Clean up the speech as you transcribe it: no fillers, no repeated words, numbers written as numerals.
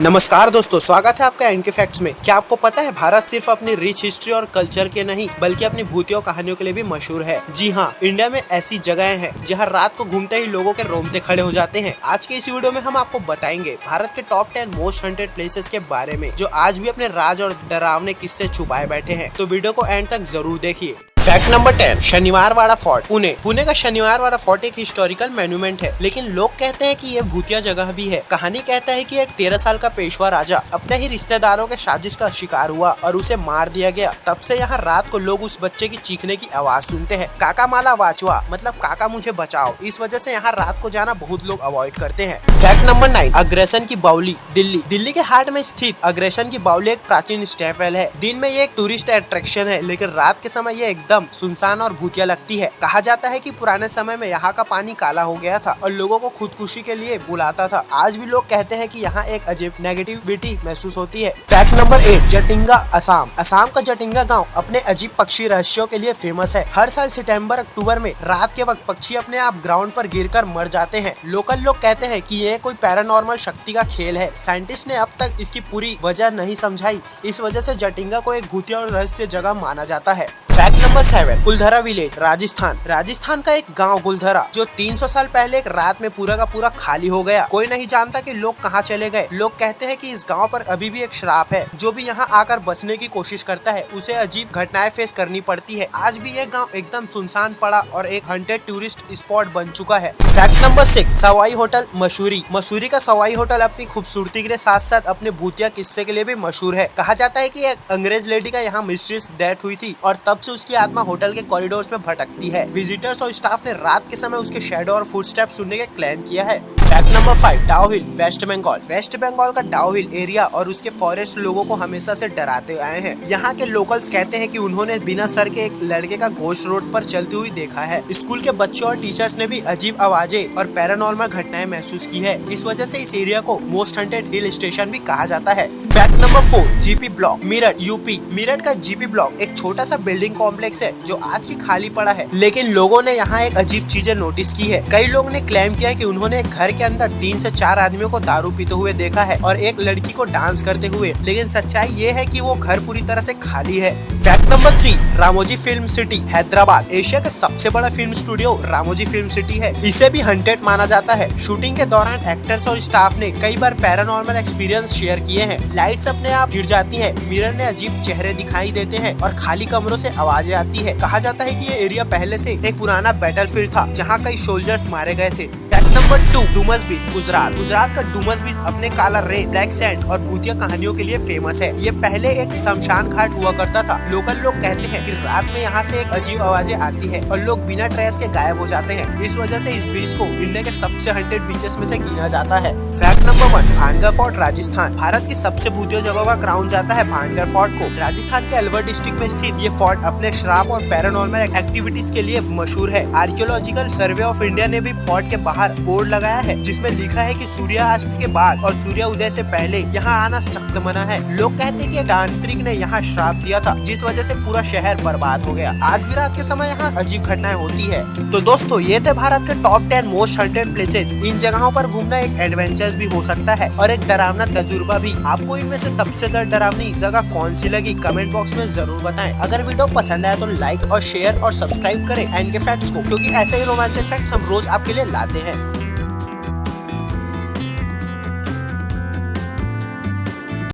नमस्कार दोस्तों, स्वागत है आपका एनके फैक्ट्स में। क्या आपको पता है भारत सिर्फ अपनी रिच हिस्ट्री और कल्चर के नहीं बल्कि अपनी भूतियों कहानियों के लिए भी मशहूर है। जी हाँ, इंडिया में ऐसी जगहें हैं जहाँ रात को घूमते ही लोगों के रोंगटे खड़े हो जाते हैं। आज के इस वीडियो में हम आपको बताएंगे भारत के टॉप 10 मोस्ट हॉन्टेड प्लेसेस के बारे में, जो आज भी अपने राज और डरावने किस्से छुपाए बैठे हैं। तो वीडियो को एंड तक जरूर देखिए। Fact number 10, Shaniwar Wada fort, Pune. Pune का शनिवारवाड़ा फोर्ट एक हिस्टोरिकल मॉन्यूमेंट है, लेकिन लोग कहते हैं कि ये भूतिया जगह भी है। कहानी कहता है कि एक 13 साल का पेशवा राजा अपने ही रिश्तेदारों के साजिश का शिकार हुआ और उसे मार दिया गया। तब से यहाँ रात को लोग उस बच्चे की चीखने की आवाज सुनते हैं, काका माला वाचवा, मतलब काका मुझे बचाओ। इस वजह से यहाँ रात को जाना बहुत लोग अवॉइड करते हैं। फैक्ट नंबर 9, अग्रेसन की बावली, दिल्ली। दिल्ली के हार्ट में स्थित अग्रेसन की बावली एक प्राचीन स्टेपवेल है। दिन में ये एक टूरिस्ट अट्रैक्शन है, लेकिन रात के समय ये एकदम सुनसान और भूतिया लगती है। कहा जाता है कि पुराने समय में यहाँ का पानी काला हो गया था और लोगों को खुदकुशी के लिए बुलाता था। आज भी लोग कहते हैं कि यहाँ एक अजीब नेगेटिविटी महसूस होती है। Fact number 8, Jatinga, Assam. असम का जटिंगा गांव अपने अजीब पक्षी रहस्यों के लिए फेमस है। हर साल सितंबर अक्टूबर में रात के वक्त पक्षी अपने आप ग्राउंड पर गिरकर मर जाते हैं। लोकल लोग कहते हैं कि ये कोई पैरानॉर्मल शक्ति का खेल है। साइंटिस्ट ने अब तक इसकी पूरी वजह नहीं समझाई। इस वजह से जटिंगा को एक भूतिया और रहस्य जगह माना जाता है। Fact number 7, Kuldhara village, Rajasthan. Rajasthan का एक गांव कुलधरा, जो 300 साल पहले एक रात में पूरा का पूरा खाली हो गया। कोई नहीं जानता कि लोग कहां चले गए। लोग कहते हैं कि इस गांव पर अभी भी एक श्राप है। जो भी यहां आकर बसने की कोशिश करता है उसे अजीब घटनाएं फेस करनी पड़ती है। आज भी यह गांव एकदम सुनसान पड़ा और एक हंटेड टूरिस्ट स्पॉट बन चुका है। Fact number 6, Sawai hotel, Mussoorie. Mussoorie का सवाई होटल अपनी खूबसूरती के साथ साथ अपने भूतिया किस्से के लिए भी मशहूर है। कहा जाता है कि एक अंग्रेज लेडी का यहाँ मिस्ट्रीज डेथ हुई थी और तब से उसकी आत्मा होटल के कॉरिडोर्स में भटकती है। विजिटर्स और स्टाफ ने रात के समय उसके शैडो और फुटस्टेप सुनने का क्लेम किया है। फैक्ट नंबर 5, डाउ हिल, वेस्ट बंगाल। वेस्ट बंगाल का डाउ हिल एरिया और उसके फॉरेस्ट लोगों को हमेशा से डराते आए हैं। यहाँ के लोकल्स कहते हैं कि उन्होंने बिना सर के एक लड़के का घोस्ट रोड पर चलती हुई देखा है। स्कूल के बच्चों और टीचर्स ने भी अजीब आवाजें और पैरानॉर्मल घटनाएं महसूस की है। इस वजह से इस एरिया को मोस्ट हॉन्टेड हिल स्टेशन भी कहा जाता है। Fact number 4, GP block, Meerut, UP. Meerut का जीपी ब्लॉक एक छोटा सा बिल्डिंग कॉम्प्लेक्स है जो आज की खाली पड़ा है, लेकिन लोगों ने यहाँ एक अजीब चीजें नोटिस की है। कई लोग ने क्लेम किया है कि उन्होंने घर के अंदर 3 से 4 आदमियों को दारू पीते हुए देखा है और एक लड़की को डांस करते हुए, लेकिन सच्चाई ये है कि वो घर पूरी तरह से खाली है। Fact number 3, Ramoji film city, Hyderabad. Asia का सबसे बड़ा film studio Ramoji film city है। इसे भी हंटेड माना जाता है। शूटिंग के दौरान एक्टर्स और स्टाफ ने कई बार पैरानॉर्मल एक्सपीरियंस शेयर किए हैं। लाइट्स अपने आप गिर जाती है, मिरर ने अजीब चेहरे दिखाई देते हैं और खाली कमरों से आवाजें आती है। कहा जाता है कि ये एरिया पहले से एक पुराना बैटलफील्ड था जहाँ कई सोल्जर्स मारे गए थे। नंबर 2, डूमस बीच, गुजरात। गुजरात का डूमस बीच अपने काला रेत, ब्लैक सैंड और भूतिया कहानियों के लिए फेमस है। ये पहले एक शमशान घाट हुआ करता था। लोकल लोग कहते हैं कि रात में यहाँ से एक अजीब आवाजें आती है और लोग बिना ट्रेस के गायब हो जाते हैं। इस वजह से इस बीच को इंडिया के सबसे हंटेड बीचेस में से गिना जाता है। Fact number 1, Bhangarh fort, Rajasthan. Bharat की सबसे भूतिया जगह का क्राउन जाता है भानगढ़ फोर्ट को। राजस्थान के अलवर डिस्ट्रिक्ट में स्थित ये फोर्ट अपने श्राप और पैरानॉर्मल एक्टिविटीज के लिए मशहूर है। आर्कियोलॉजिकल सर्वे ऑफ इंडिया ने भी फोर्ट के बाहर बोर्ड लगाया है जिसमें लिखा है कि सूर्यास्त के बाद और सूर्य उदय से पहले यहाँ आना सख्त मना है। लोग कहते हैं कि तांत्रिक ने यहाँ श्राप दिया था, जिस वजह से पूरा शहर बर्बाद हो गया। आज भी रात के समय यहाँ अजीब घटनाएं होती है। तो दोस्तों, ये थे भारत के टॉप 10 मोस्ट हॉन्टेड प्लेसेस। इन जगहों पर घूमना एक एडवेंचर भी हो सकता है और एक डरावना तजुर्बा भी। आपको इनमें से सबसे ज्यादा डरावनी जगह कौन सी लगी, कमेंट बॉक्स में जरूर बताएं। अगर वीडियो पसंद आया तो लाइक और शेयर और सब्सक्राइब करें एनके फैक्ट्स को, क्योंकि ऐसे ही रोमांचक फैक्ट्स हम रोज आपके लिए लाते हैं।